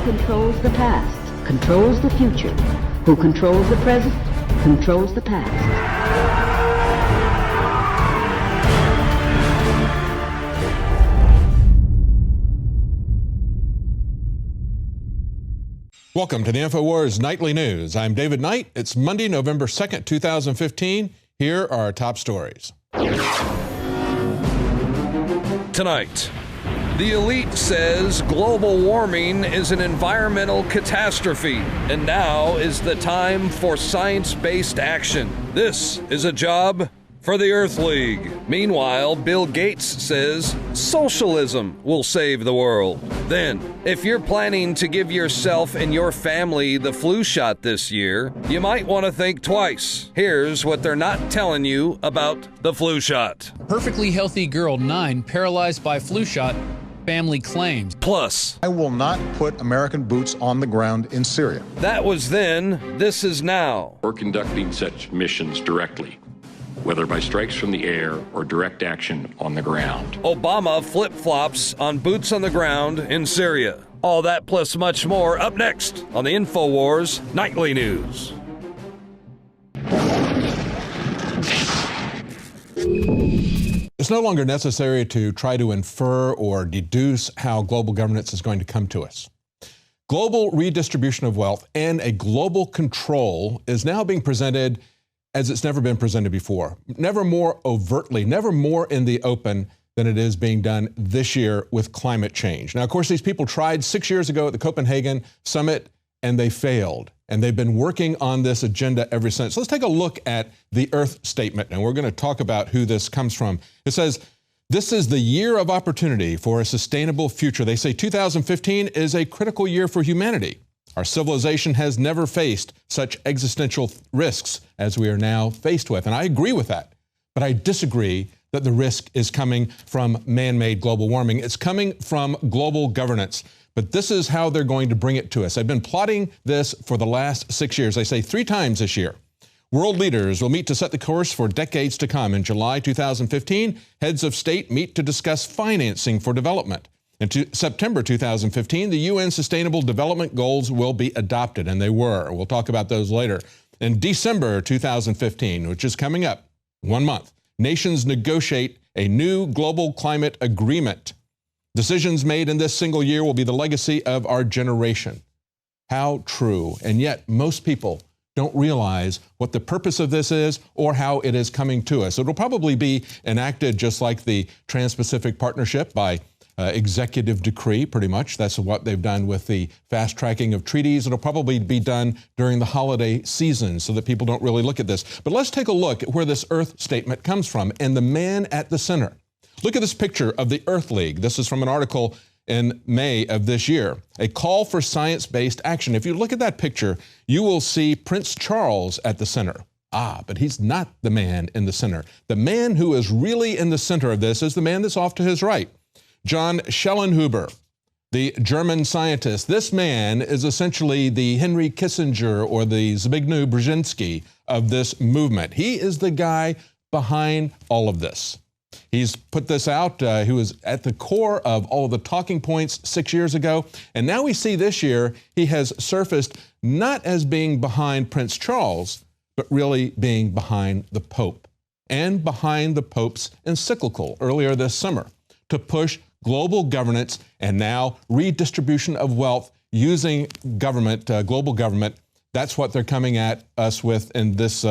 controls the past, controls the future. Who controls the present, controls the past. Welcome to the Infowars Nightly News. I'm David Knight. It's Monday, November 2nd, 2015. Here are our top stories. Tonight, the elite says global warming is an environmental catastrophe, and now is the time for science-based action. This is a job for the Earth League. Meanwhile, Bill Gates says socialism will save the world. Then, if you're planning to give yourself and your family the flu shot this year, you might want to think twice. Here's what they're not telling you about the flu shot. Perfectly healthy girl 9 paralyzed by flu shot, family claims. Plus, I will not put American boots on the ground in Syria. that was then, this is now. We're conducting such missions directly, whether by strikes from the air or direct action on the ground. Obama flip-flops on boots on the ground in Syria. All that plus much more up next on the Infowars Nightly News. It's no longer necessary to try to infer or deduce how global governance is going to come to us. Global redistribution of wealth and a global control is now being presented as it's never been presented before. Never more overtly, never more in the open than it is being done this year with climate change. Now, of course, these people tried 6 years ago at the Copenhagen Summit, and they failed. And they've been working on this agenda ever since. Let's take a look at the Earth Statement, and we're going to talk about who this comes from. It says, this is the year of opportunity for a sustainable future. They say 2015 is a critical year for humanity. Our civilization has never faced such existential risks as we are now faced with. And I agree with that, but I disagree that the risk is coming from man-made global warming. It's coming from global governance. But this is how they're going to bring it to us. I've been plotting this for the last 6 years. I say 3 times this year. World leaders will meet to set the course for decades to come. In July 2015, heads of state meet to discuss financing for development. In September 2015, the UN Sustainable Development Goals will be adopted, and they were. We'll talk about those later. In December 2015, which is coming up, 1 month, nations negotiate a new global climate agreement. Decisions made in this single year will be the legacy of our generation. How true. And yet, most people don't realize what the purpose of this is or how it is coming to us. It'll probably be enacted just like the Trans-Pacific Partnership by executive decree, pretty much. That's what they've done with the fast tracking of treaties. It'll probably be done during the holiday season so that people don't really look at this. But let's take a look at where this Earth Statement comes from and the man at the center. Look at this picture of the Earth League. This is from an article in May of this year. A call for science-based action. If you look at that picture, you will see Prince Charles at the center. But he's not the man in the center. The man who is really in the center of this is the man that's off to his right. John Schellenhuber, the German scientist. This man is essentially the Henry Kissinger or the Zbigniew Brzezinski of this movement. He is the guy behind all of this. He's put this out. He was at the core of all of the talking points 6 years ago. And now we see this year he has surfaced not as being behind Prince Charles, but really being behind the Pope and behind the Pope's encyclical earlier this summer to push global governance and now redistribution of wealth using government, global government. That's what they're coming at us with in this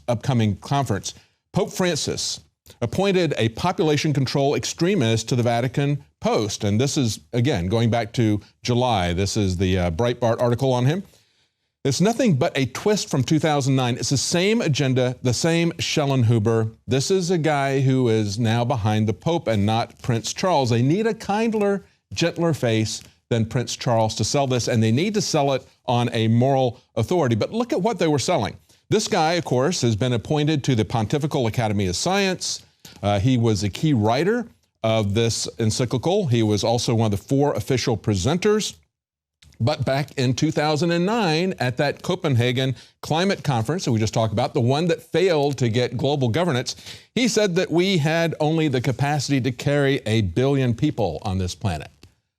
upcoming conference. Pope Francis appointed a population control extremist to the Vatican Post. And this is, again, going back to July. This is the Breitbart article on him. It's nothing but a twist from 2009. It's the same agenda, the same Schellenhuber. This is a guy who is now behind the Pope and not Prince Charles. They need a kinder, gentler face than Prince Charles to sell this, and they need to sell it on a moral authority. But look at what they were selling. This guy, of course, has been appointed to the Pontifical Academy of Science. He was a key writer of this encyclical. He was also one of the 4 official presenters. But back in 2009, at that Copenhagen climate conference that we just talked about, the one that failed to get global governance, he said that we had only the capacity to carry 1 billion people on this planet.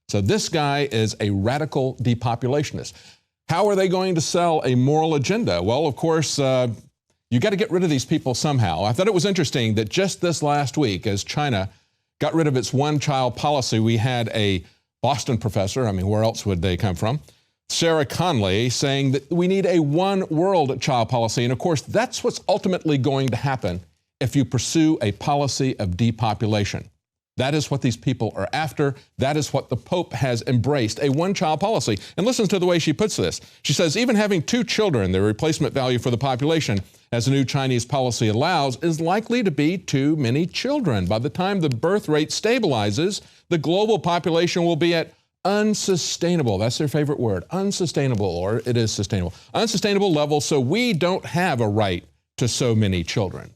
So this guy is a radical depopulationist. How are they going to sell a moral agenda? Well, of course, you got to get rid of these people somehow. I thought it was interesting that just this last week, as China got rid of its one-child policy, we had a Boston professor, I mean, where else would they come from? Sarah Conley, saying that we need a one-world child policy. And of course, that's what's ultimately going to happen if you pursue a policy of depopulation. That is what these people are after. That is what the Pope has embraced, a one-child policy. And listen to the way she puts this. She says, even having 2 children, the replacement value for the population, as the new Chinese policy allows, is likely to be too many children. By the time the birth rate stabilizes, the global population will be at unsustainable, that's their favorite word, unsustainable, or it is sustainable, unsustainable level, so we don't have a right to so many children.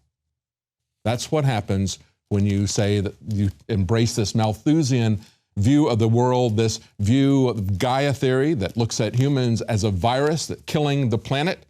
That's what happens when you say that you embrace this Malthusian view of the world, this view of Gaia theory that looks at humans as a virus that's killing the planet.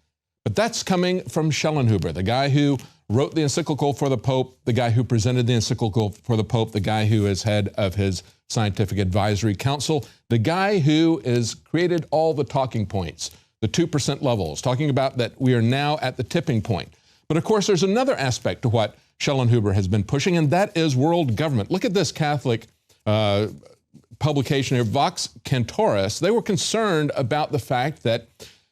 But that's coming from Schellenhuber, the guy who wrote the encyclical for the Pope, the guy who presented the encyclical for the Pope, the guy who is head of his scientific advisory council, the guy who has created all the talking points, the 2% levels, talking about that we are now at the tipping point. But of course, there's another aspect to what Schellenhuber has been pushing, and that is world government. Look at this Catholic publication here, Vox Cantoris. They were concerned about the fact that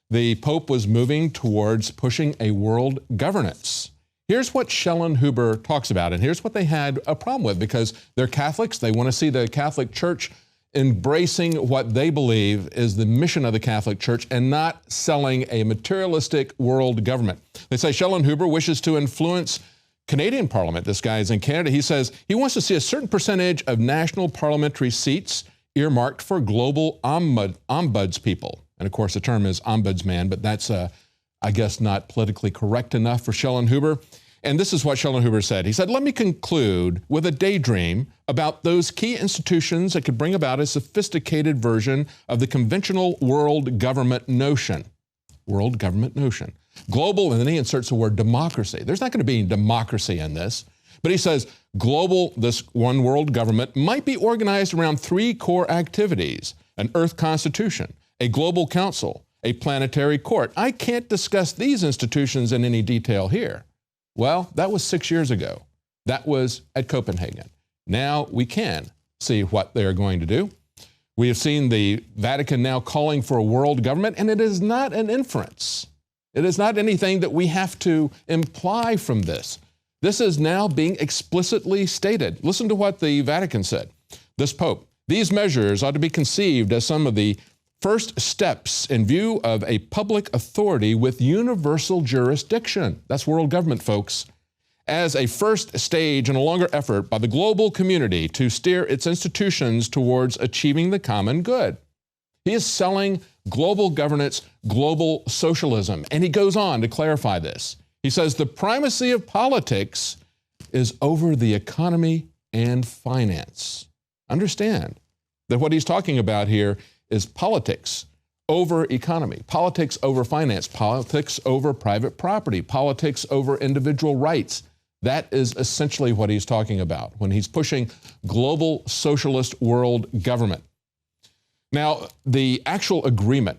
the Pope was moving towards pushing a world governance. Here's what Schellenhuber talks about, and here's what they had a problem with, because they're Catholics. They want to see the Catholic Church embracing what they believe is the mission of the Catholic Church and not selling a materialistic world government. They say Schellenhuber wishes to influence Canadian Parliament. This guy is in Canada. He says he wants to see a certain percentage of national parliamentary seats earmarked for global ombuds people. And of course, the term is ombudsman, but that's, I guess, not politically correct enough for Schellenhuber. And this is what Schellenhuber said. He said, let me conclude with a daydream about those key institutions that could bring about a sophisticated version of the conventional world government notion. World government notion. Global, and then he inserts the word democracy. There's not going to be any democracy in this. But he says global, this one world government, might be organized around 3 core activities: an Earth Constitution, a global council, a planetary court. I can't discuss these institutions in any detail here. Well, that was 6 years ago. That was at Copenhagen. Now we can see what they're going to do. We have seen the Vatican now calling for a world government, and it is not an inference. It is not anything that we have to imply from this. This is now being explicitly stated. Listen to what the Vatican said. This Pope, these measures ought to be conceived as some of the first steps in view of a public authority with universal jurisdiction. That's world government, folks. As a first stage in a longer effort by the global community to steer its institutions towards achieving the common good. He is selling global governance, global socialism. And he goes on to clarify this. He says the primacy of politics is over the economy and finance. Understand that what he's talking about here is politics over economy, politics over finance, politics over private property, politics over individual rights. That is essentially what he's talking about when he's pushing global socialist world government. Now, the actual agreement,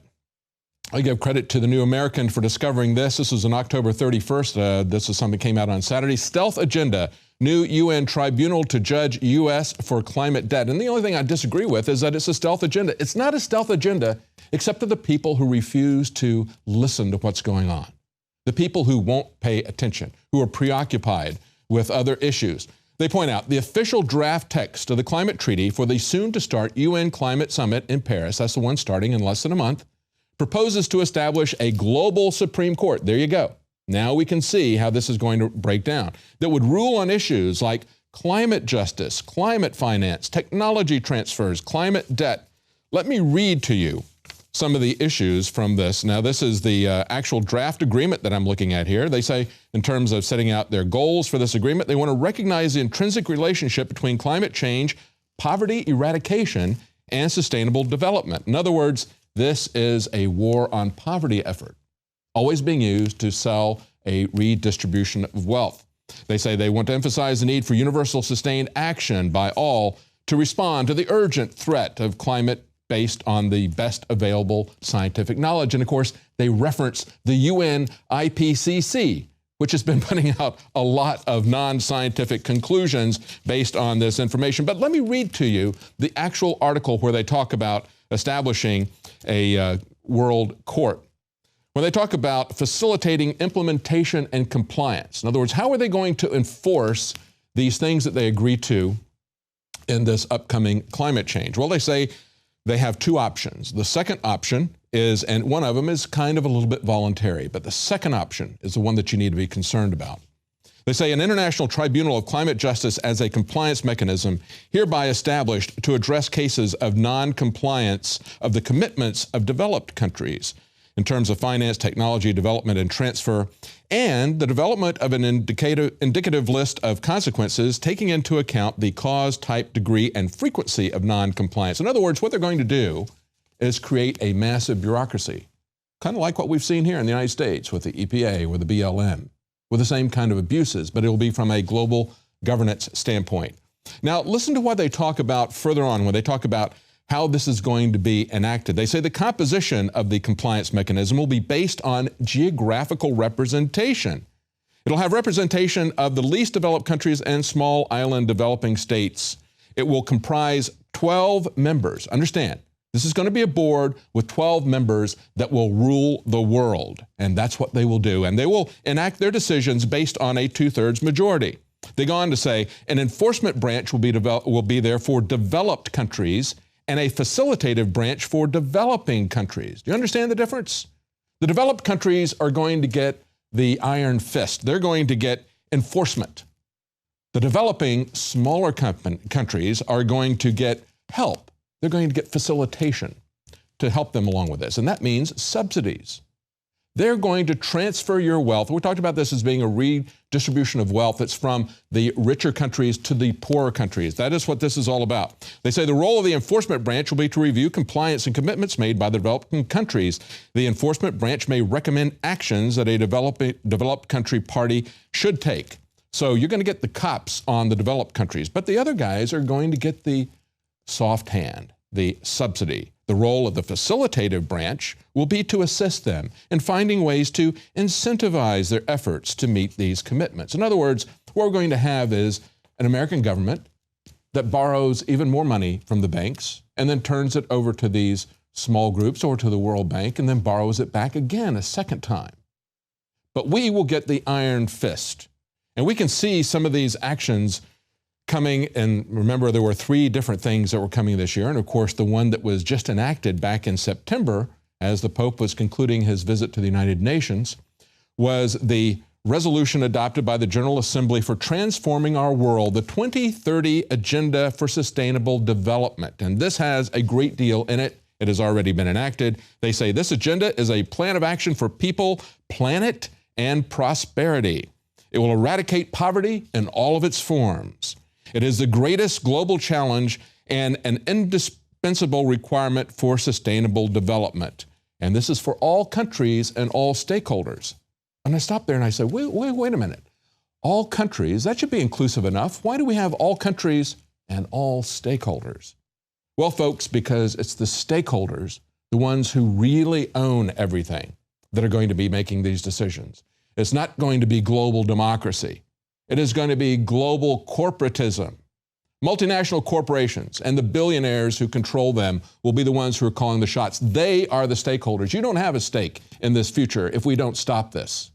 I give credit to the New American for discovering this. This was on October 31st. This is something that came out on Saturday. Stealth agenda, new UN tribunal to judge U.S. for climate debt. And the only thing I disagree with is that it's a stealth agenda. It's not a stealth agenda except to the people who refuse to listen to what's going on. The people who won't pay attention, who are preoccupied with other issues. They point out the official draft text of the climate treaty for the soon-to-start UN climate summit in Paris, that's the one starting in less than a month, proposes to establish a global Supreme Court. There you go. Now we can see how this is going to break down. That would rule on issues like climate justice, climate finance, technology transfers, climate debt. Let me read to you some of the issues from this. Now, this is the actual draft agreement that I'm looking at here. They say, in terms of setting out their goals for this agreement, they want to recognize the intrinsic relationship between climate change, poverty eradication, and sustainable development. In other words, this is a war on poverty effort, always being used to sell a redistribution of wealth. They say they want to emphasize the need for universal sustained action by all to respond to the urgent threat of climate based on the best available scientific knowledge. And of course, they reference the UN IPCC, which has been putting out a lot of non-scientific conclusions based on this information. But let me read to you the actual article where they talk about establishing a world court. When they talk about facilitating implementation and compliance. In other words, how are they going to enforce these things that they agree to in this upcoming climate change? Well, they say they have two options. The second option is, and one of them is kind of a little bit voluntary, but the second option is the one that you need to be concerned about. They say an international tribunal of climate justice as a compliance mechanism hereby established to address cases of non-compliance of the commitments of developed countries in terms of finance, technology, development, and transfer, and the development of an indicative list of consequences taking into account the cause, type, degree, and frequency of non-compliance. In other words, what they're going to do is create a massive bureaucracy, kind of like what we've seen here in the United States with the EPA or the BLM, with the same kind of abuses, but it will be from a global governance standpoint. Now, listen to what they talk about further on when they talk about how this is going to be enacted. They say the composition of the compliance mechanism will be based on geographical representation. It'll have representation of the least developed countries and small island developing states. It will comprise 12 members. Understand, this is going to be a board with 12 members that will rule the world, and that's what they will do. And they will enact their decisions based on a 2/3 majority. They go on to say an enforcement branch will be there for developed countries and a facilitative branch for developing countries. Do you understand the difference? The developed countries are going to get the iron fist. They're going to get enforcement. The developing smaller countries are going to get help. They're going to get facilitation to help them along with this. And that means subsidies. They're going to transfer your wealth. We talked about this as being a redistribution of wealth that's from the richer countries to the poorer countries. That is what this is all about. They say the role of the enforcement branch will be to review compliance and commitments made by the developing countries. The enforcement branch may recommend actions that a developed country party should take. So you're going to get the cops on the developed countries, but the other guys are going to get the soft hand, the subsidy. The role of the facilitative branch will be to assist them in finding ways to incentivize their efforts to meet these commitments. In other words, what we're going to have is an American government that borrows even more money from the banks and then turns it over to these small groups or to the World Bank and then borrows it back again a second time. But we will get the iron fist. And we can see some of these actions coming, and remember there were 3 different things that were coming this year, and of course the one that was just enacted back in September as the Pope was concluding his visit to the United Nations was the resolution adopted by the General Assembly for transforming our world, the 2030 Agenda for Sustainable Development. And this has a great deal in it. It has already been enacted. They say this agenda is a plan of action for people, planet, and prosperity. It will eradicate poverty in all of its forms. It is the greatest global challenge and an indispensable requirement for sustainable development. And this is for all countries and all stakeholders. And I stopped there and I said, wait a minute. All countries, that should be inclusive enough. Why do we have all countries and all stakeholders? Well, folks, because it's the stakeholders, the ones who really own everything, that are going to be making these decisions. It's not going to be global democracy. It is going to be global corporatism. Multinational corporations and the billionaires who control them will be the ones who are calling the shots. They are the stakeholders. You don't have a stake in this future if we don't stop this.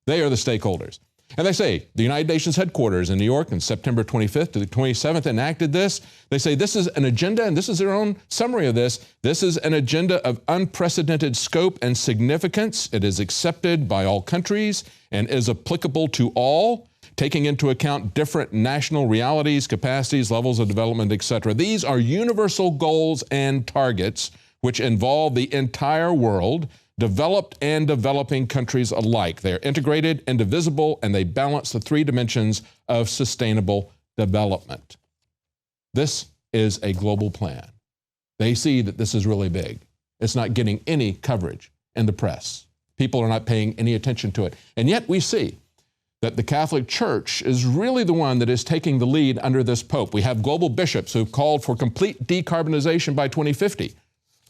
They are the stakeholders. And they say the United Nations headquarters in New York on September 25th to the 27th enacted this. They say this is an agenda, and this is their own summary of this. This is an agenda of unprecedented scope and significance. It is accepted by all countries and is applicable to all, taking into account different national realities, capacities, levels of development, etc. These are universal goals and targets which involve the entire world, developed and developing countries alike. They are integrated, indivisible, and they balance the 3 dimensions of sustainable development. This is a global plan. They see that this is really big. It's not getting any coverage in the press. People are not paying any attention to it. And yet we see that the Catholic Church is really the one that is taking the lead under this Pope. We have global bishops who've called for complete decarbonization by 2050.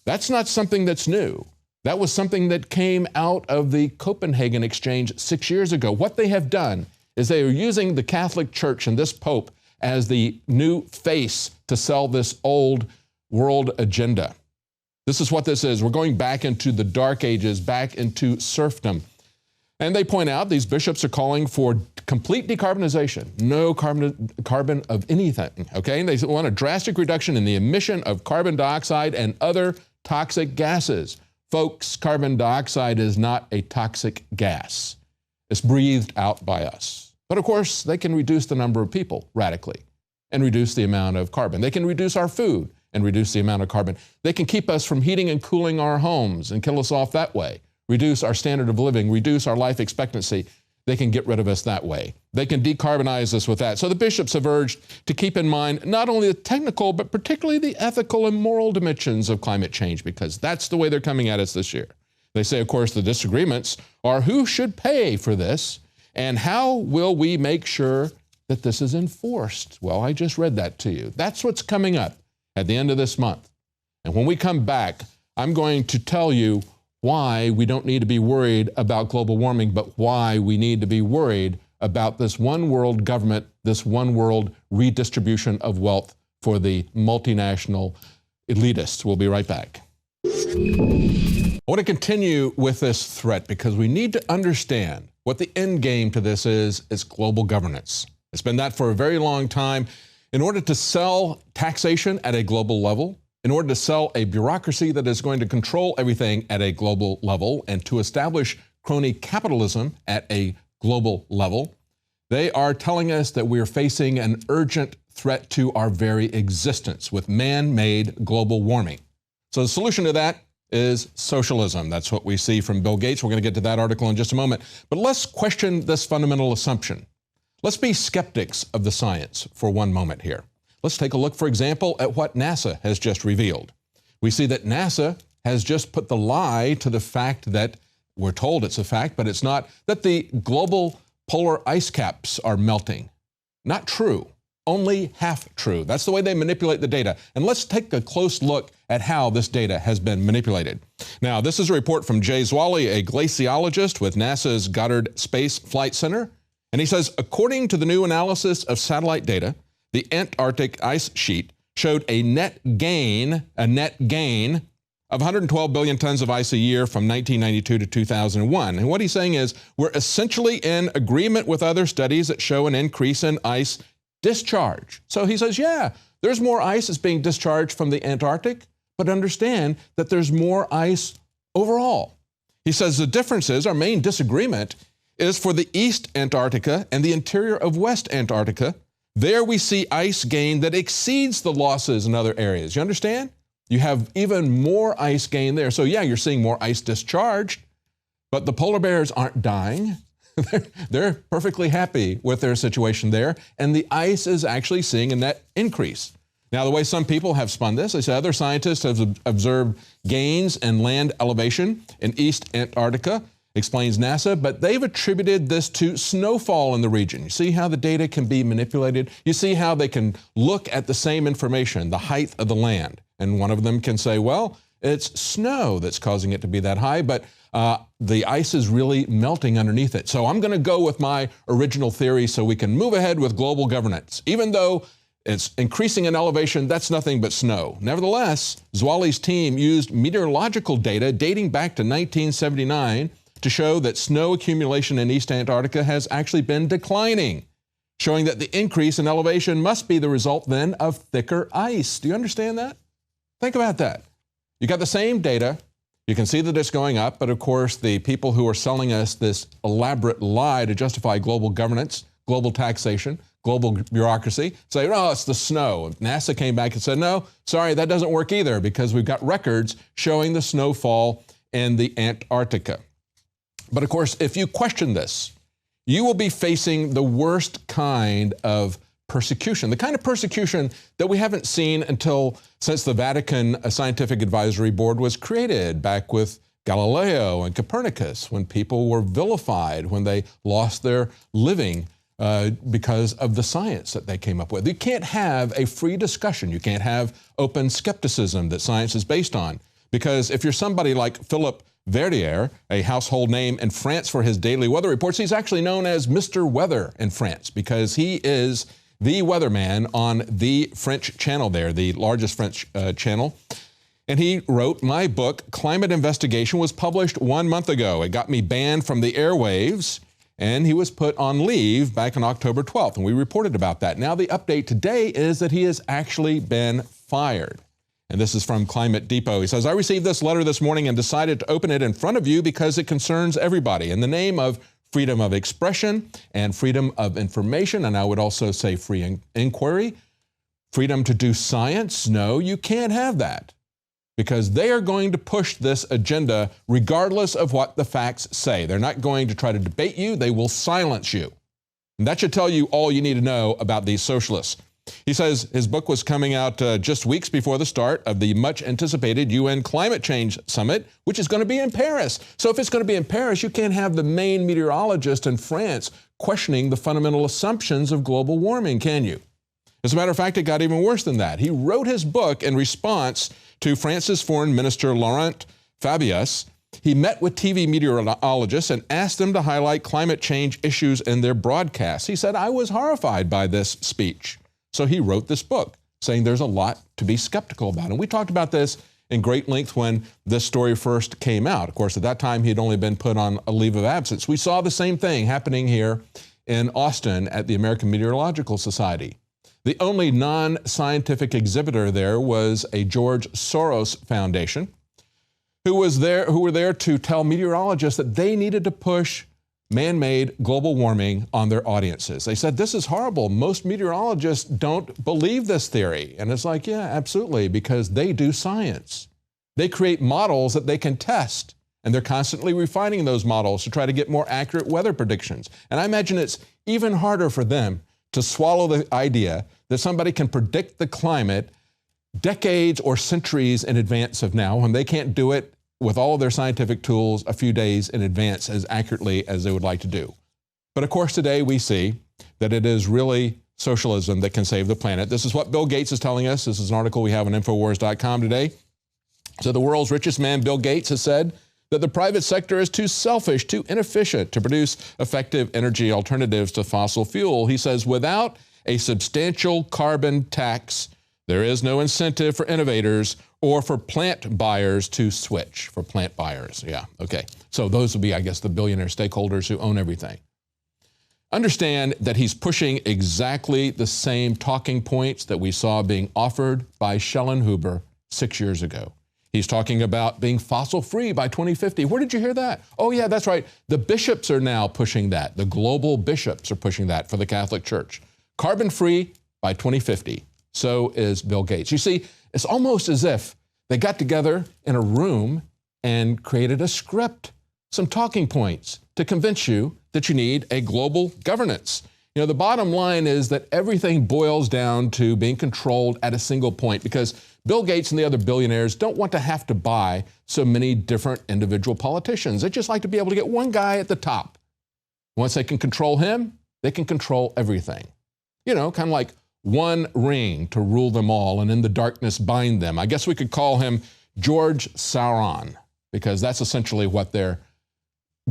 That's not something that's new. That was something that came out of the Copenhagen Exchange 6 years ago. What they have done is they are using the Catholic Church and this Pope as the new face to sell this old world agenda. This is what this is. We're going back into the Dark Ages, back into serfdom. And they point out these bishops are calling for complete decarbonization, no carbon of anything, okay? And they want a drastic reduction in the emission of carbon dioxide and other toxic gases. Folks, carbon dioxide is not a toxic gas. It's breathed out by us. But of course, they can reduce the number of people radically and reduce the amount of carbon. They can reduce our food and reduce the amount of carbon. They can keep us from heating and cooling our homes and kill us off that way, reduce our standard of living, reduce our life expectancy. They can get rid of us that way. They can decarbonize us with that. So the bishops have urged to keep in mind not only the technical, but particularly the ethical and moral dimensions of climate change, because that's the way they're coming at us this year. They say, of course, the disagreements are who should pay for this and how will we make sure that this is enforced? Well, I just read that to you. That's what's coming up at the end of this month. And when we come back, I'm going to tell you why we don't need to be worried about global warming, but why we need to be worried about this one world government, this one world redistribution of wealth for the multinational elitists. We'll be right back. I want to continue with this threat because we need to understand what the end game to this is global governance. It's been that for a very long time. In order to sell taxation at a global level, in order to sell a bureaucracy that is going to control everything at a global level, and to establish crony capitalism at a global level, they are telling us that we are facing an urgent threat to our very existence with man-made global warming. So the solution to that is socialism. That's what we see from Bill Gates. We're going to get to that article in just a moment. But let's question this fundamental assumption. Let's be skeptics of the science for one moment here. Let's take a look, for example, at what NASA has just revealed. We see that NASA has just put the lie to the fact that we're told it's a fact, but it's not, that the global polar ice caps are melting. Not true. Only half true. That's the way they manipulate the data. And let's take a close look at how this data has been manipulated. Now, this is a report from Jay Zwally, a glaciologist with NASA's Goddard Space Flight Center. And he says, according to the new analysis of satellite data, the Antarctic ice sheet showed a net gain of 112 billion tons of ice a year from 1992 to 2001. And what he's saying is we're essentially in agreement with other studies that show an increase in ice discharge. So he says, yeah, there's more ice that's being discharged from the Antarctic, but understand that there's more ice overall. He says the difference is, our main disagreement is for the East Antarctica and the interior of West Antarctica. There we see ice gain that exceeds the losses in other areas. You understand? You have even more ice gain there. So yeah, you're seeing more ice discharged, but the polar bears aren't dying. They're perfectly happy with their situation there, and the ice is actually seeing a net increase. Now, the way some people have spun this, they say other scientists have observed gains in land elevation in East Antarctica, explains NASA, but they've attributed this to snowfall in the region. You see how the data can be manipulated? You see how they can look at the same information, the height of the land, and one of them can say, well, it's snow that's causing it to be that high, but the ice is really melting underneath it. So I'm going to go with my original theory so we can move ahead with global governance. Even though it's increasing in elevation, that's nothing but snow. Nevertheless, Zwally's team used meteorological data dating back to 1979 to show that snow accumulation in East Antarctica has actually been declining, showing that the increase in elevation must be the result then of thicker ice. Do you understand that? Think about that. You got the same data. You can see that it's going up, but of course the people who are selling us this elaborate lie to justify global governance, global taxation, global bureaucracy, say, oh, it's the snow. NASA came back and said, no, sorry, that doesn't work either because we've got records showing the snowfall in the Antarctica. But of course, if you question this, you will be facing the worst kind of persecution, the kind of persecution that we haven't seen since the Vatican Scientific Advisory Board was created back with Galileo and Copernicus, when people were vilified, when they lost their living because of the science that they came up with. You can't have a free discussion. You can't have open skepticism that science is based on. Because if you're somebody like Philip Verdier, a household name in France for his daily weather reports, he's actually known as Mr. Weather in France because he is the weatherman on the French channel there, the largest French channel. And he wrote, my book, Climate Investigation, was published 1 month ago. It got me banned from the airwaves, and he was put on leave back on October 12th, and we reported about that. Now the update today is that he has actually been fired. And this is from Climate Depot. He says, I received this letter this morning and decided to open it in front of you because it concerns everybody. In the name of freedom of expression and freedom of information, and I would also say free inquiry, freedom to do science, no, you can't have that. Because they are going to push this agenda regardless of what the facts say. They're not going to try to debate you, they will silence you. And that should tell you all you need to know about these socialists. He says his book was coming out just weeks before the start of the much anticipated UN Climate Change Summit, which is going to be in Paris. So if it's going to be in Paris, you can't have the main meteorologist in France questioning the fundamental assumptions of global warming, can you? As a matter of fact, it got even worse than that. He wrote his book in response to France's Foreign Minister Laurent Fabius. He met with TV meteorologists and asked them to highlight climate change issues in their broadcasts. He said, I was horrified by this speech. So he wrote this book saying there's a lot to be skeptical about. And we talked about this in great length when this story first came out. Of course, at that time, he'd only been put on a leave of absence. We saw the same thing happening here in Austin at the American Meteorological Society. The only non-scientific exhibitor there was a George Soros Foundation, who were there to tell meteorologists that they needed to push man-made global warming on their audiences. They said, this is horrible. Most meteorologists don't believe this theory. And it's like, yeah, absolutely, because they do science. They create models that they can test, and they're constantly refining those models to try to get more accurate weather predictions. And I imagine it's even harder for them to swallow the idea that somebody can predict the climate decades or centuries in advance of now, when they can't do it with all of their scientific tools a few days in advance as accurately as they would like to do. But of course, today we see that it is really socialism that can save the planet. This is what Bill Gates is telling us. This is an article we have on Infowars.com today. So the world's richest man, Bill Gates, has said that the private sector is too selfish, too inefficient to produce effective energy alternatives to fossil fuel. He says, without a substantial carbon tax, there is no incentive for innovators or for plant buyers to switch. For plant buyers, yeah, okay. So those would be, I guess, the billionaire stakeholders who own everything. Understand that he's pushing exactly the same talking points that we saw being offered by Schellenhuber 6 years ago. He's talking about being fossil-free by 2050. Where did you hear that? Oh, yeah, that's right. The bishops are now pushing that. The global bishops are pushing that for the Catholic Church. Carbon-free by 2050. So is Bill Gates. You see, it's almost as if they got together in a room and created a script, some talking points to convince you that you need a global governance. You know, the bottom line is that everything boils down to being controlled at a single point, because Bill Gates and the other billionaires don't want to have to buy so many different individual politicians. They just like to be able to get one guy at the top. Once they can control him, they can control everything. You know, kind of like one ring to rule them all and in the darkness bind them. I guess we could call him George Sauron, because that's essentially what they're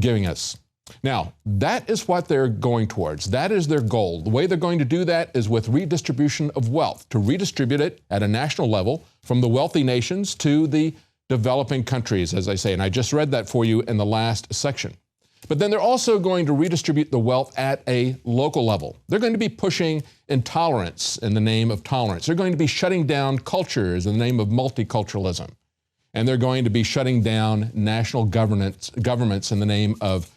giving us. Now, that is what they're going towards. That is their goal. The way they're going to do that is with redistribution of wealth, to redistribute it at a national level from the wealthy nations to the developing countries, as I say. And I just read that for you in the last section. But then they're also going to redistribute the wealth at a local level. They're going to be pushing intolerance in the name of tolerance. They're going to be shutting down cultures in the name of multiculturalism. And they're going to be shutting down national governments in the name of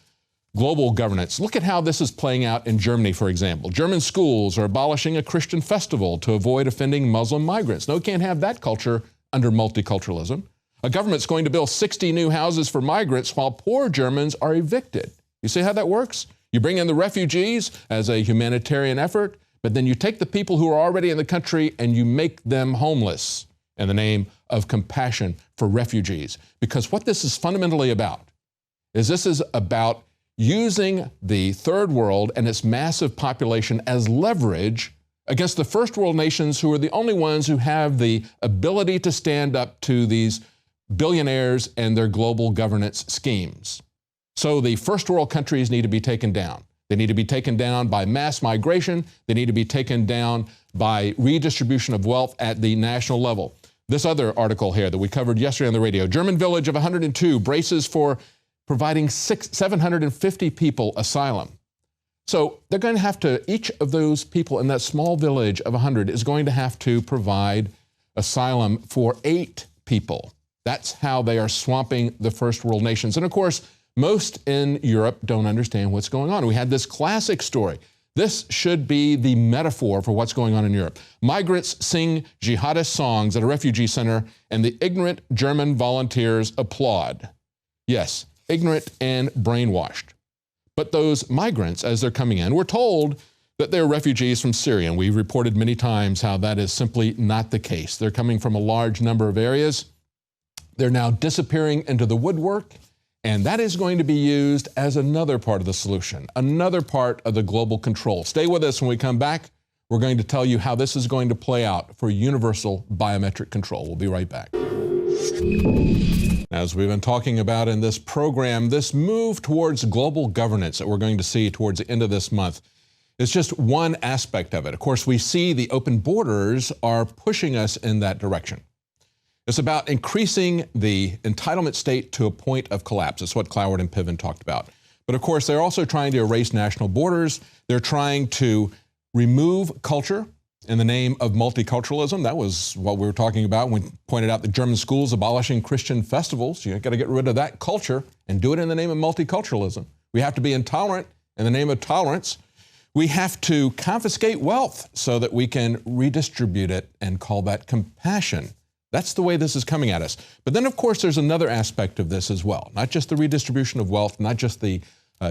global governance. Look at how this is playing out in Germany, for example. German schools are abolishing a Christian festival to avoid offending Muslim migrants. No, we can't have that culture under multiculturalism. A government's going to build 60 new houses for migrants while poor Germans are evicted. You see how that works? You bring in the refugees as a humanitarian effort, but then you take the people who are already in the country and you make them homeless in the name of compassion for refugees. Because what this is fundamentally about is this is about using the third world and its massive population as leverage against the first world nations who are the only ones who have the ability to stand up to these billionaires and their global governance schemes. So the first world countries need to be taken down. They need to be taken down by mass migration. They need to be taken down by redistribution of wealth at the national level. This other article here that we covered yesterday on the radio, German village of 102 braces for providing 750 people asylum. So they're going to have to, each of those people in that small village of 100 is going to have to provide asylum for 8 people. That's how they are swamping the first world nations. And of course, most in Europe don't understand what's going on. We had this classic story. This should be the metaphor for what's going on in Europe. Migrants sing jihadist songs at a refugee center, and the ignorant German volunteers applaud. Yes, ignorant and brainwashed. But those migrants, as they're coming in, were told that they're refugees from Syria, and we've reported many times how that is simply not the case. They're coming from a large number of areas. They're now disappearing into the woodwork, and that is going to be used as another part of the solution, another part of the global control. Stay with us when we come back. We're going to tell you how this is going to play out for universal biometric control. We'll be right back. As we've been talking about in this program, this move towards global governance that we're going to see towards the end of this month is just one aspect of it. Of course, we see the open borders are pushing us in that direction. It's about increasing the entitlement state to a point of collapse. That's what Cloward and Piven talked about. But of course, they're also trying to erase national borders. They're trying to remove culture in the name of multiculturalism. That was what we were talking about when we pointed out the German schools abolishing Christian festivals. You've got to get rid of that culture and do it in the name of multiculturalism. We have to be intolerant in the name of tolerance. We have to confiscate wealth so that we can redistribute it and call that compassion. That's the way this is coming at us. But then, of course, there's another aspect of this as well. Not just the redistribution of wealth, not just the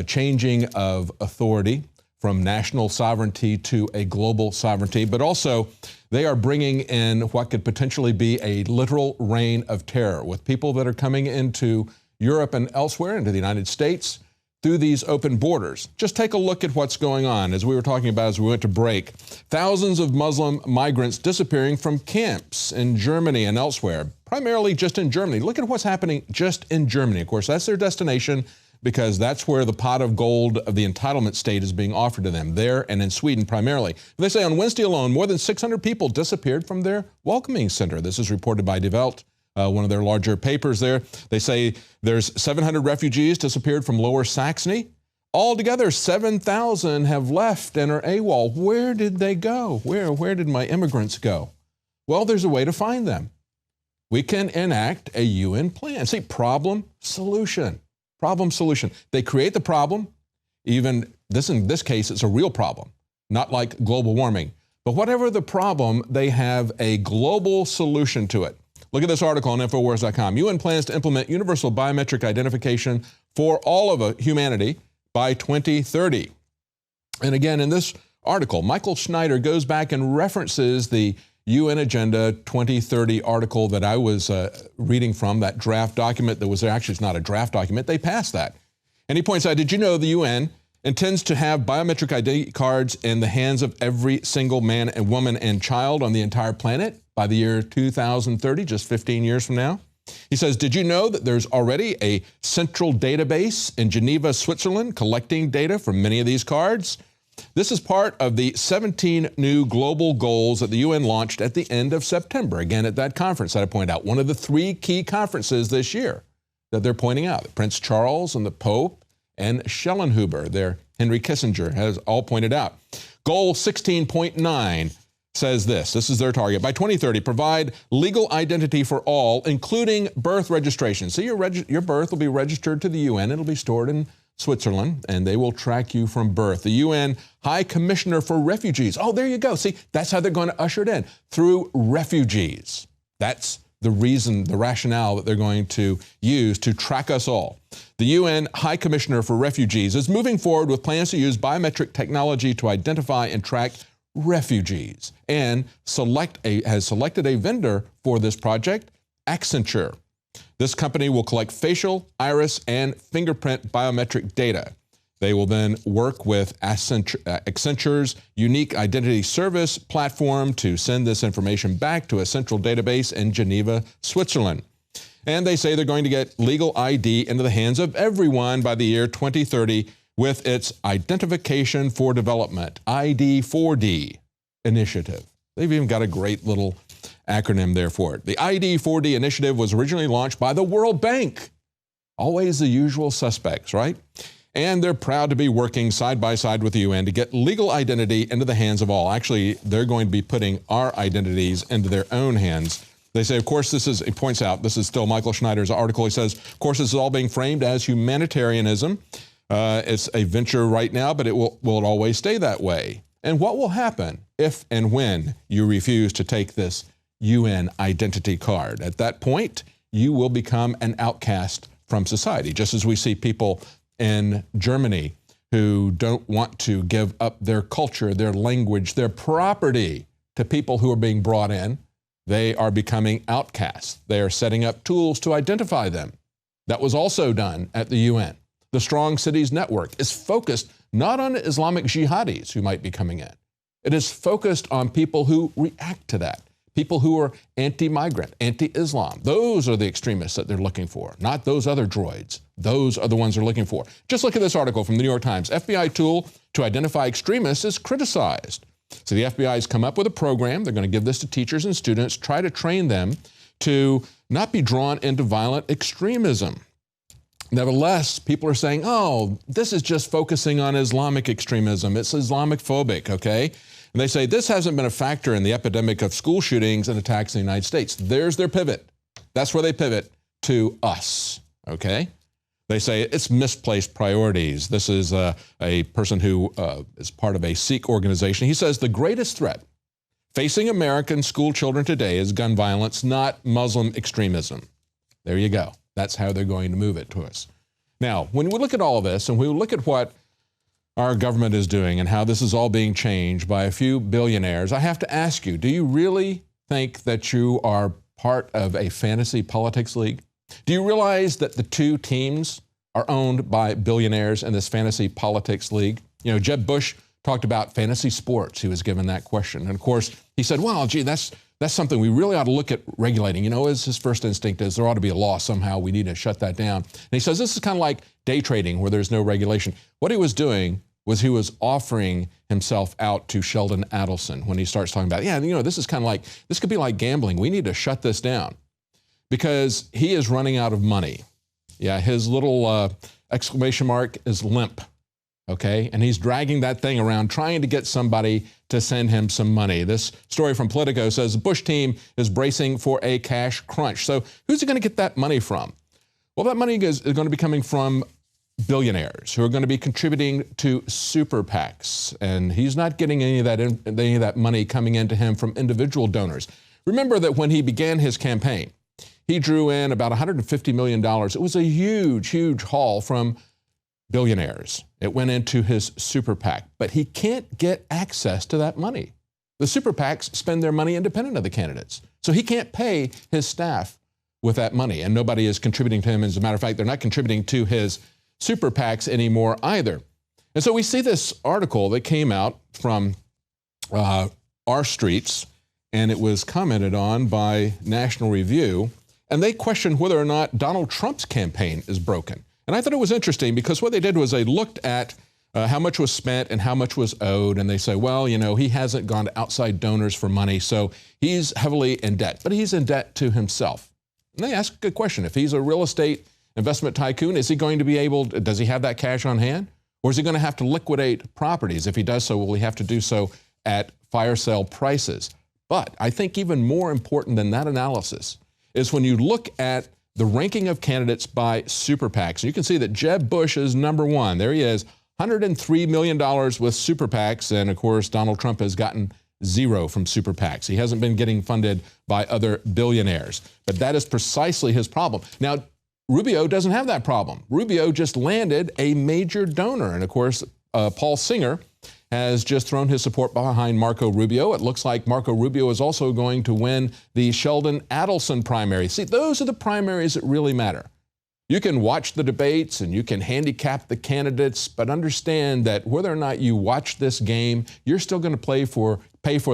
changing of authority from national sovereignty to a global sovereignty, but also they are bringing in what could potentially be a literal reign of terror with people that are coming into Europe and elsewhere, into the United States, through these open borders. Just take a look at what's going on. As we were talking about as we went to break, thousands of Muslim migrants disappearing from camps in Germany and elsewhere, primarily just in Germany. Look at what's happening just in Germany. Of course, that's their destination because that's where the pot of gold of the entitlement state is being offered to them, there and in Sweden primarily. They say on Wednesday alone, more than 600 people disappeared from their welcoming center. This is reported by Die Welt. One of their larger papers there. They say there's 700 refugees disappeared from Lower Saxony. Altogether, 7,000 have left and are AWOL. Where did they go? Where did my immigrants go? Well, there's a way to find them. We can enact a UN plan. See, problem, solution. Problem, solution. They create the problem. Even this, in this case, it's a real problem, not like global warming. But whatever the problem, they have a global solution to it. Look at this article on Infowars.com. UN plans to implement universal biometric identification for all of humanity by 2030. And again, in this article, Michael Schneider goes back and references the UN Agenda 2030 article that I was reading from, that draft document that was there. Actually, it's not a draft document. They passed that. And he points out, did you know the UN intends to have biometric ID cards in the hands of every single man and woman and child on the entire planet by the year 2030, just 15 years from now? He says, did you know that there's already a central database in Geneva, Switzerland, collecting data from many of these cards? This is part of the 17 new global goals that the UN launched at the end of September, again at that conference that I pointed out, one of the 3 key conferences this year that they're pointing out. Prince Charles and the Pope and Schellenhuber, their Henry Kissinger, has all pointed out. Goal 16.9 says this is their target. By 2030, provide legal identity for all, including birth registration. So your birth will be registered to the UN. It'll be stored in Switzerland, and they will track you from birth. The UN High Commissioner for Refugees. Oh, there you go. See, that's how they're going to usher it in, through refugees. That's the reason, the rationale that they're going to use to track us all. The UN High Commissioner for Refugees is moving forward with plans to use biometric technology to identify and track refugees and has selected a vendor for this project, Accenture. This company will collect facial, iris, and fingerprint biometric data. They will then work with Accenture's unique identity service platform to send this information back to a central database in Geneva, Switzerland. And they say they're going to get legal ID into the hands of everyone by the year 2030 with its Identification for Development, ID4D initiative. They've even got a great little acronym there for it. The ID4D initiative was originally launched by the World Bank. Always the usual suspects, right? And they're proud to be working side by side with the UN to get legal identity into the hands of all. Actually, they're going to be putting our identities into their own hands. They say, of course, he points out, this is still Michael Schneider's article. He says, of course, this is all being framed as humanitarianism. It's a venture right now, but will it always stay that way? And what will happen if and when you refuse to take this UN identity card? At that point, you will become an outcast from society, just as we see people in Germany who don't want to give up their culture, their language, their property to people who are being brought in. They are becoming outcasts. They are setting up tools to identify them. That was also done at the UN. The Strong Cities Network is focused not on Islamic jihadis who might be coming in. It is focused on people who react to that, people who are anti-migrant, anti-Islam. Those are the extremists that they're looking for, not those other droids. Those are the ones they're looking for. Just look at this article from the New York Times. FBI tool to identify extremists is criticized. So the FBI has come up with a program. They're going to give this to teachers and students, try to train them to not be drawn into violent extremism. Nevertheless, people are saying, oh, this is just focusing on Islamic extremism. It's Islamophobic, okay? And they say this hasn't been a factor in the epidemic of school shootings and attacks in the United States. There's their pivot. That's where they pivot to us, okay? They say it's misplaced priorities. This is a person who is part of a Sikh organization. He says the greatest threat facing American school children today is gun violence, not Muslim extremism. There you go. That's how they're going to move it to us. Now, when we look at all of this and we look at what our government is doing and how this is all being changed by a few billionaires, I have to ask you, do you really think that you are part of a fantasy politics league? Do you realize that the two teams are owned by billionaires in this fantasy politics league? You know, Jeb Bush talked about fantasy sports. He was given that question. And of course, he said, well, gee, that's something we really ought to look at regulating. You know, his first instinct is there ought to be a law somehow. We need to shut that down. And he says this is kind of like day trading where there's no regulation. What he was doing was he was offering himself out to Sheldon Adelson when he starts talking about, yeah, you know, this is kind of like, this could be like gambling. We need to shut this down because he is running out of money. Yeah, his little exclamation mark is limp. Okay, and he's dragging that thing around trying to get somebody to send him some money. This story from Politico says the Bush team is bracing for a cash crunch. So who's he going to get that money from? Well, that money is going to be coming from billionaires who are going to be contributing to super PACs. And he's not getting any of that money coming into him from individual donors. Remember that when he began his campaign, he drew in about $150 million. It was a huge, huge haul from billionaires. It went into his super PAC, but he can't get access to that money. The super PACs spend their money independent of the candidates. So he can't pay his staff with that money, and nobody is contributing to him. As a matter of fact, they're not contributing to his super PACs anymore either. And so we see this article that came out from Our Streets, and it was commented on by National Review, and they questioned whether or not Donald Trump's campaign is broken. And I thought it was interesting because what they did was they looked at how much was spent and how much was owed. And they say, well, you know, he hasn't gone to outside donors for money, so he's heavily in debt. But he's in debt to himself. And they ask a good question. If he's a real estate investment tycoon, is he going to be able, does he have that cash on hand? Or is he going to have to liquidate properties? If he does so, will he have to do so at fire sale prices? But I think even more important than that analysis is when you look at the ranking of candidates by super PACs. You can see that Jeb Bush is number one. There he is, $103 million with super PACs. And of course, Donald Trump has gotten zero from super PACs. He hasn't been getting funded by other billionaires. But that is precisely his problem. Now, Rubio doesn't have that problem. Rubio just landed a major donor. And of course, Paul Singer has just thrown his support behind Marco Rubio. It looks like Marco Rubio is also going to win the Sheldon Adelson primary. See, those are the primaries that really matter. You can watch the debates and you can handicap the candidates, but understand that whether or not you watch this game, you're still going to pay for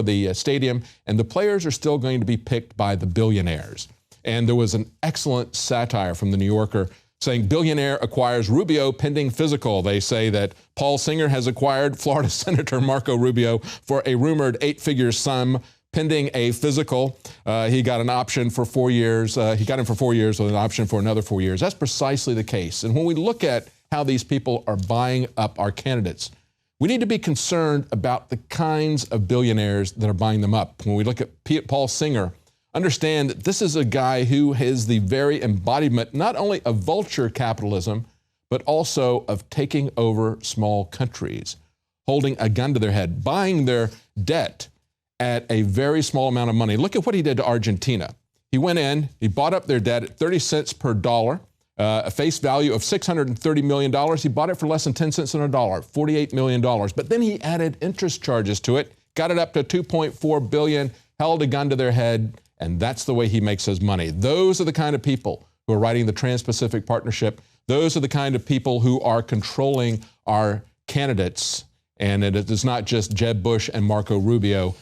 the stadium, and the players are still going to be picked by the billionaires. And there was an excellent satire from the New Yorker saying billionaire acquires Rubio pending physical. They say that Paul Singer has acquired Florida Senator Marco Rubio for a rumored 8-figure sum pending a physical. He got an option for 4 years. He got him for 4 years with an option for another 4 years. That's precisely the case. And when we look at how these people are buying up our candidates, we need to be concerned about the kinds of billionaires that are buying them up. When we look at Paul Singer, understand that this is a guy who is the very embodiment not only of vulture capitalism, but also of taking over small countries, holding a gun to their head, buying their debt at a very small amount of money. Look at what he did to Argentina. He went in, he bought up their debt at 30 cents per dollar, a face value of $630 million. He bought it for less than 10 cents on a dollar, $48 million. But then he added interest charges to it, got it up to $2.4 billion, held a gun to their head, and that's the way he makes his money. Those are the kind of people who are writing the Trans-Pacific Partnership. Those are the kind of people who are controlling our candidates. And it is not just Jeb Bush and Marco Rubio.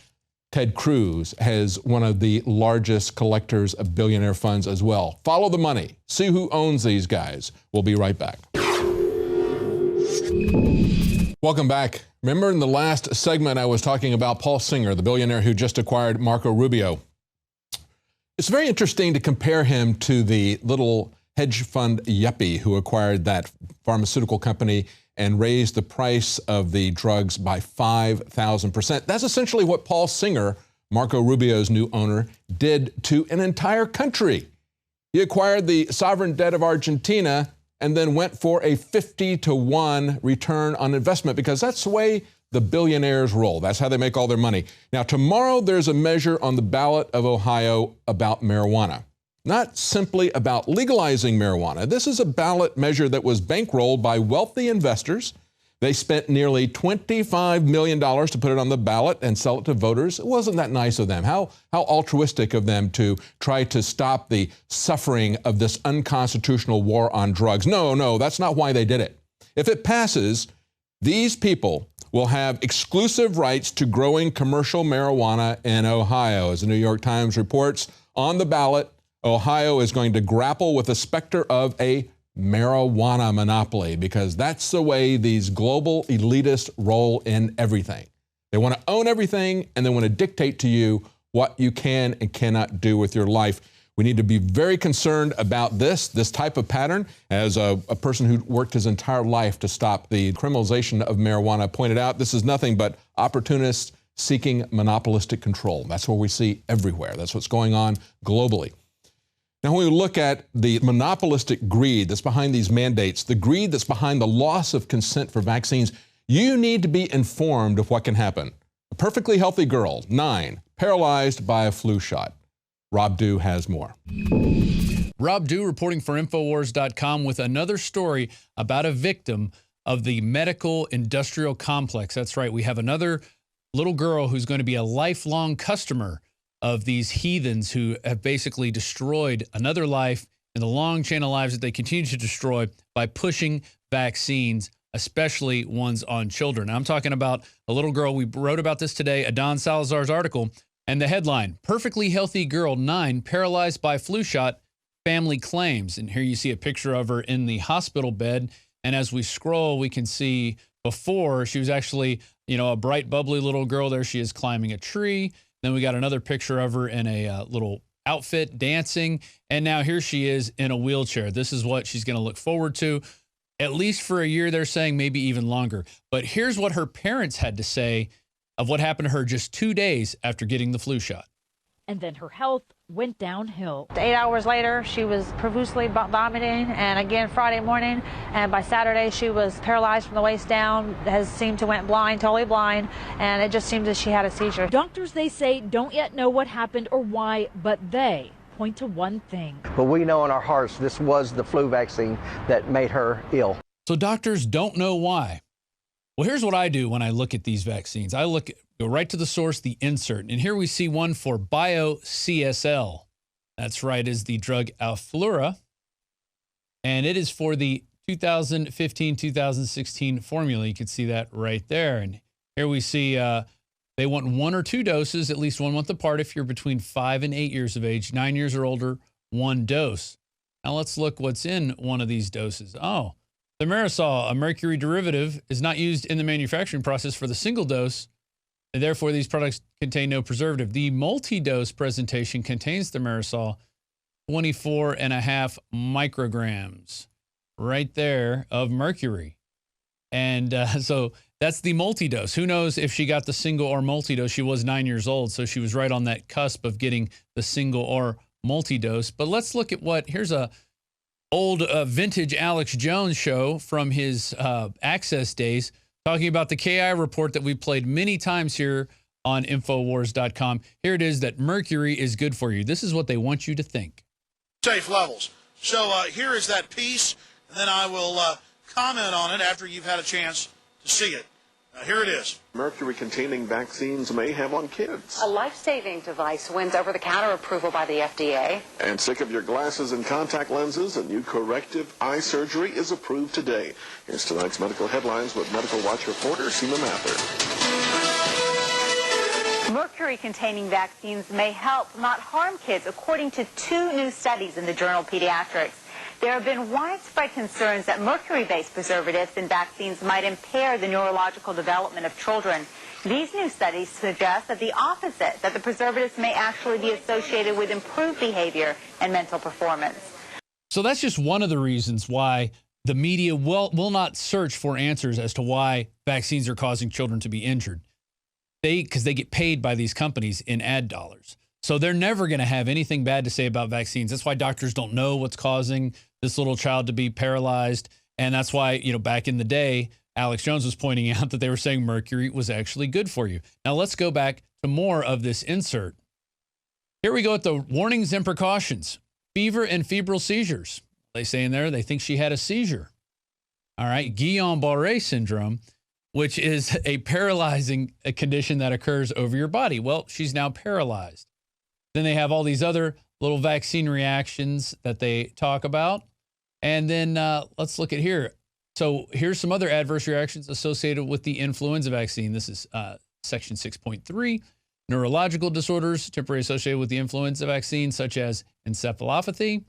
Ted Cruz has one of the largest collectors of billionaire funds as well. Follow the money. See who owns these guys. We'll be right back. Welcome back. Remember in the last segment I was talking about Paul Singer, the billionaire who just acquired Marco Rubio. It's very interesting to compare him to the little hedge fund yuppie who acquired that pharmaceutical company and raised the price of the drugs by 5,000%. That's essentially what Paul Singer, Marco Rubio's new owner, did to an entire country. He acquired the sovereign debt of Argentina and then went for a 50-to-1 return on investment, because that's the way the billionaires roll. That's how they make all their money. Now, tomorrow there's a measure on the ballot of Ohio about marijuana. Not simply about legalizing marijuana. This is a ballot measure that was bankrolled by wealthy investors. They spent nearly $25 million to put it on the ballot and sell it to voters. It wasn't that nice of them. How altruistic of them to try to stop the suffering of this unconstitutional war on drugs. No, that's not why they did it. If it passes, these people will have exclusive rights to growing commercial marijuana in Ohio. As the New York Times reports, on the ballot, Ohio is going to grapple with the specter of a marijuana monopoly, because that's the way these global elitists roll in everything. They want to own everything, and they want to dictate to you what you can and cannot do with your life. We need to be very concerned about this type of pattern. As a person who worked his entire life to stop the criminalization of marijuana pointed out, this is nothing but opportunists seeking monopolistic control. That's what we see everywhere. That's what's going on globally. Now, when we look at the monopolistic greed that's behind these mandates, the greed that's behind the loss of consent for vaccines, you need to be informed of what can happen. A perfectly healthy girl, 9, paralyzed by a flu shot. Rob Dew has more. Rob Dew reporting for Infowars.com with another story about a victim of the medical industrial complex. That's right. We have another little girl who's going to be a lifelong customer of these heathens who have basically destroyed another life in the long chain of lives that they continue to destroy by pushing vaccines, especially ones on children. I'm talking about a little girl. We wrote about this today, a Don Salazar's article, and the headline, perfectly healthy girl, 9, paralyzed by flu shot, family claims. And here you see a picture of her in the hospital bed. And as we scroll, we can see before she was actually, a bright, bubbly little girl. There she is climbing a tree. Then we got another picture of her in a little outfit dancing. And now here she is in a wheelchair. This is what she's going to look forward to, at least for a year, they're saying, maybe even longer. But here's what her parents had to say of what happened to her just 2 days after getting the flu shot. And then her health went downhill. 8 hours later, she was profusely vomiting, and again Friday morning, and by Saturday she was paralyzed from the waist down, has seemed to went blind, totally blind, and it just seems that she had a seizure. Doctors, they say, don't yet know what happened or why, but they point to one thing. But we know in our hearts this was the flu vaccine that made her ill. So doctors don't know why. Well, here's what I do when I look at these vaccines. I go right to the source, the insert. And here we see one for BioCSL. That's right, is the drug Aflura. And it is for the 2015-2016 formula. You can see that right there. And here we see they want 1 or 2 doses, at least 1 month apart if you're between 5 and 8 years of age, 9 years or older, 1 dose. Now let's look what's in one of these doses. Oh, thimerosal, a mercury derivative, is not used in the manufacturing process for the single dose, and therefore these products contain no preservative. The multi-dose presentation contains thimerosal, 24.5 micrograms right there of mercury. And so that's the multi-dose. Who knows if she got the single or multi-dose? She was 9 years old, so she was right on that cusp of getting the single or multi-dose. But let's look at here's a old vintage Alex Jones show from his Access days, talking about the KI report that we played many times here on Infowars.com. Here it is, that mercury is good for you. This is what they want you to think. Safe levels. So here is that piece, and then I will comment on it after you've had a chance to see it. Here it is. Mercury-containing vaccines may have on kids. A life-saving device wins over-the-counter approval by the FDA. And sick of your glasses and contact lenses? A new corrective eye surgery is approved today. Here's tonight's medical headlines with Medical Watch reporter Seema Mather. Mercury-containing vaccines may help, not harm kids, according to 2 new studies in the journal Pediatrics. There have been widespread concerns that mercury-based preservatives in vaccines might impair the neurological development of children. These new studies suggest that the opposite, that the preservatives may actually be associated with improved behavior and mental performance. So that's just one of the reasons why the media will not search for answers as to why vaccines are causing children to be injured. Because they get paid by these companies in ad dollars. So they're never going to have anything bad to say about vaccines. That's why doctors don't know what's causing this little child to be paralyzed. And that's why, back in the day, Alex Jones was pointing out that they were saying mercury was actually good for you. Now let's go back to more of this insert. Here we go at the warnings and precautions. Fever and febrile seizures. They say in there they think she had a seizure. All right, Guillain-Barré syndrome, which is a paralyzing condition that occurs over your body. Well, she's now paralyzed. Then they have all these other little vaccine reactions that they talk about. And then let's look at here. So here's some other adverse reactions associated with the influenza vaccine. This is section 6.3. Neurological disorders temporarily associated with the influenza vaccine, such as encephalopathy,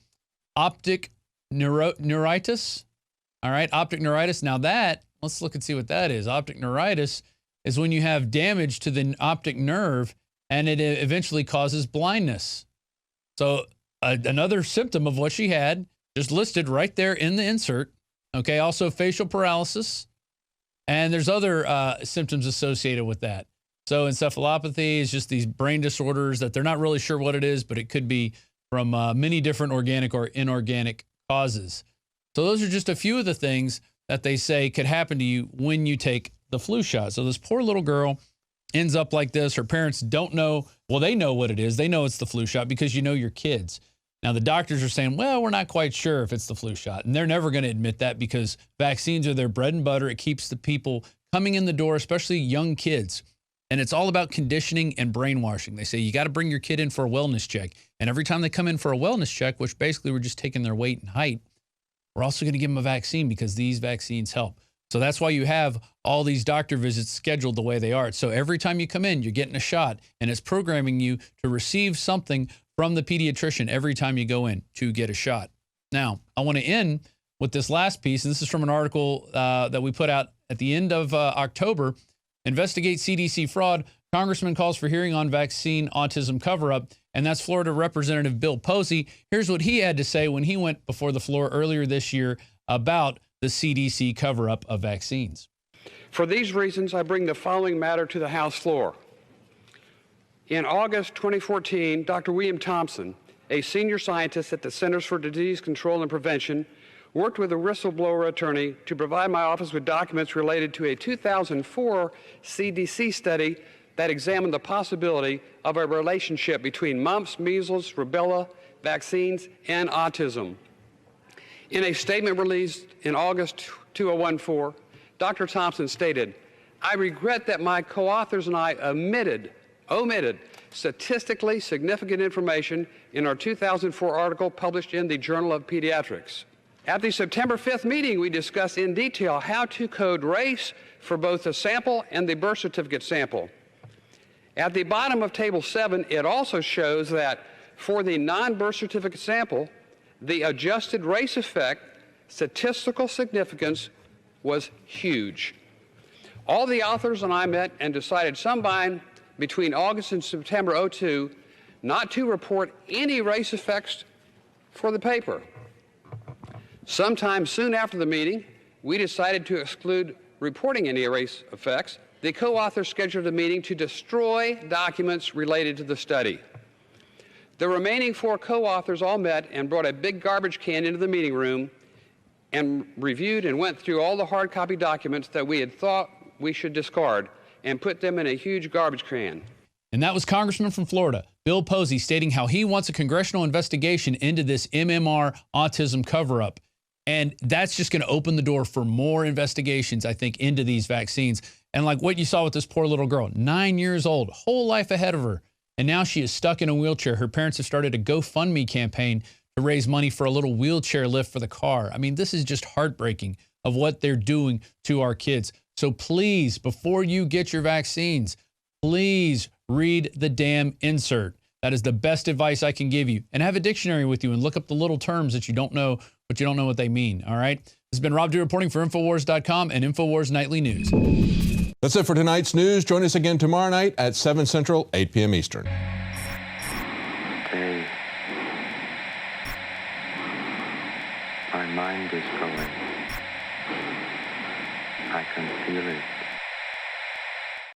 optic neuritis. All right, optic neuritis. Now that, let's look and see what that is. Optic neuritis is when you have damage to the optic nerve and it eventually causes blindness. So another symptom of what she had, just listed right there in the insert. Okay, also facial paralysis. And there's other symptoms associated with that. So encephalopathy is just these brain disorders that they're not really sure what it is, but it could be from many different organic or inorganic causes. So those are just a few of the things that they say could happen to you when you take the flu shot. So this poor little girl ends up like this. Her parents don't know. Well, they know what it is. They know it's the flu shot because you know your kids. Now, the doctors are saying, well, we're not quite sure if it's the flu shot. And they're never going to admit that because vaccines are their bread and butter. It keeps the people coming in the door, especially young kids. And it's all about conditioning and brainwashing. They say you got to bring your kid in for a wellness check. And every time they come in for a wellness check, which basically we're just taking their weight and height, we're also going to give them a vaccine because these vaccines help. So that's why you have all these doctor visits scheduled the way they are. So every time you come in, you're getting a shot, and it's programming you to receive something from the pediatrician every time you go in to get a shot. Now, I want to end with this last piece, and this is from an article that we put out at the end of October. Investigate CDC fraud. Congressman calls for hearing on vaccine autism cover-up, and that's Florida Representative Bill Posey. Here's what he had to say when he went before the floor earlier this year about the CDC cover-up of vaccines. For these reasons, I bring the following matter to the House floor. In August 2014, Dr. William Thompson, a senior scientist at the Centers for Disease Control and Prevention, worked with a whistleblower attorney to provide my office with documents related to a 2004 CDC study that examined the possibility of a relationship between mumps, measles, rubella vaccines, and autism. In a statement released in August 2014, Dr. Thompson stated, I regret that my co-authors and I omitted statistically significant information in our 2004 article published in the Journal of Pediatrics. At the September 5th meeting, we discussed in detail how to code race for both the sample and the birth certificate sample. At the bottom of Table 7, it also shows that for the non-birth certificate sample, the adjusted race effect statistical significance was huge. All the authors and I met and decided sometime between August and September 2002 not to report any race effects for the paper. Sometime soon after the meeting, we decided to exclude reporting any race effects. The co-authors scheduled a meeting to destroy documents related to the study. The remaining 4 co-authors all met and brought a big garbage can into the meeting room and reviewed and went through all the hard copy documents that we had thought we should discard and put them in a huge garbage can. And that was Congressman from Florida, Bill Posey, stating how he wants a congressional investigation into this MMR autism cover-up. And that's just going to open the door for more investigations, I think, into these vaccines. And like what you saw with this poor little girl, 9 years old, whole life ahead of her. And now she is stuck in a wheelchair. Her parents have started a GoFundMe campaign to raise money for a little wheelchair lift for the car. I mean, this is just heartbreaking of what they're doing to our kids. So please, before you get your vaccines, please read the damn insert. That is the best advice I can give you. And have a dictionary with you and look up the little terms that you don't know, but you don't know what they mean, all right? This has been Rob Dew reporting for Infowars.com and Infowars Nightly News. That's it for tonight's news. Join us again tomorrow night at 7 Central, 8 p.m. Eastern. Hey, my mind is going. I can feel it.